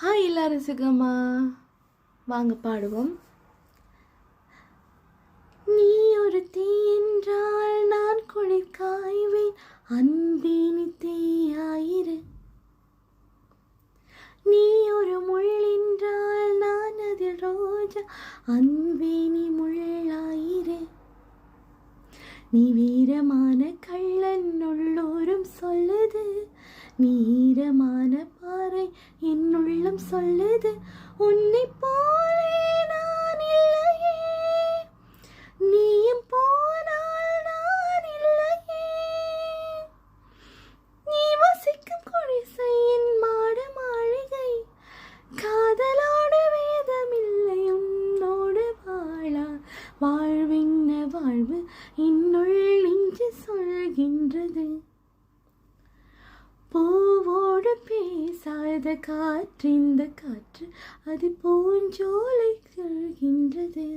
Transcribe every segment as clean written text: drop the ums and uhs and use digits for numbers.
Hi எல்லாரும் சுகமா வாங்க பாடுவோம். நீ ஒரு தீ என்றால் நான் குளிர் காய்வேன், அன்பே நீ தீயாயிரு. நீ ஒரு முள் என்றால் நான் அதில் ரோஜா, அன்பே நீ முள்ளாயிரு. நீ வீரமான கள்ளன் உள்ளோரும் சொல்லுது, நீரமான பாறை என்னுள்ளம் சொல்லுது. உன்னை போலே நான் இல்லையே, நீயும் போனால் நான் இல்லையே. நீ வசிக்கும் குடிசையின் மாட மாளிகை, காதலோடு வேதமில்லை உன்னோடு வாழா. வாழ்வின்ன வாழ்வு என்னுள் நெஞ்சு சொல்கின்றது. பூவோடு பேசாத காற்று இந்த காற்று, அது பூஞ்சோலை சொல்கின்றது.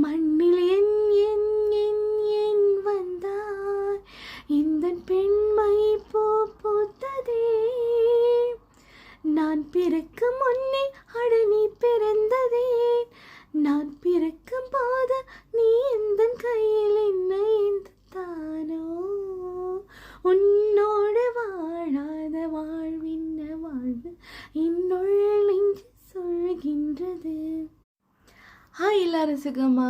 மண்ணில் என் என் என் என் வந்தாய், இந்த பெண்மை பூ பூத்ததே. நான் பிறக்கும் முன்னே அட நீ பிறந்ததே, நான் பிறக்கும் போது நீ எந்த கையில் என்னை தானோ. உன்னோடு வாழாத வாழ்வின்ன வாழ்வு என்னுள் நெஞ்சு சொல்கின்றது. ஹாய் எல்லாரும் சுகமா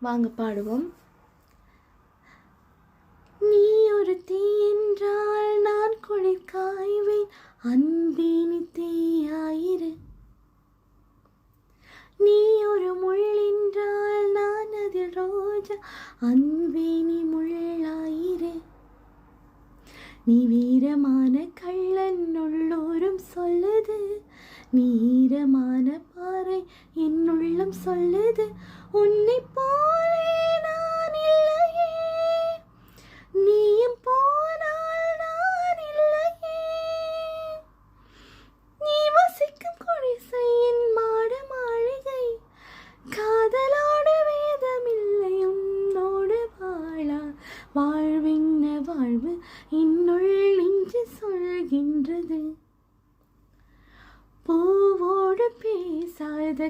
வாங்க பாடுவோம். நீ ஒரு தீ என்றால் நான் குளிர் காய்வேன், அன்பே நீ தீயாயிரு. நீ ஒரு முள் என்றால் நான் அதில் ரோஜா, அன்பே நீ முள்ளாயிரு. நீ வீரமான கள்ளன் உள்ளோரும் சொல்லுது, நீரமான பாறை என்னுள்ளம் சொல்லுது. உன்னை போலே நான் இல்லையே, நீயும் போனால் நான் இல்லையே. நீ வசிக்கும் குடிசையின் மாட மாளிகை, காதலோடு வேதமில்லை உன்னோடு வாழா. வாழ்வின்ன வாழ்வு என்னுள் நெஞ்சு சொல்கின்றது. பூவோடு பேசாத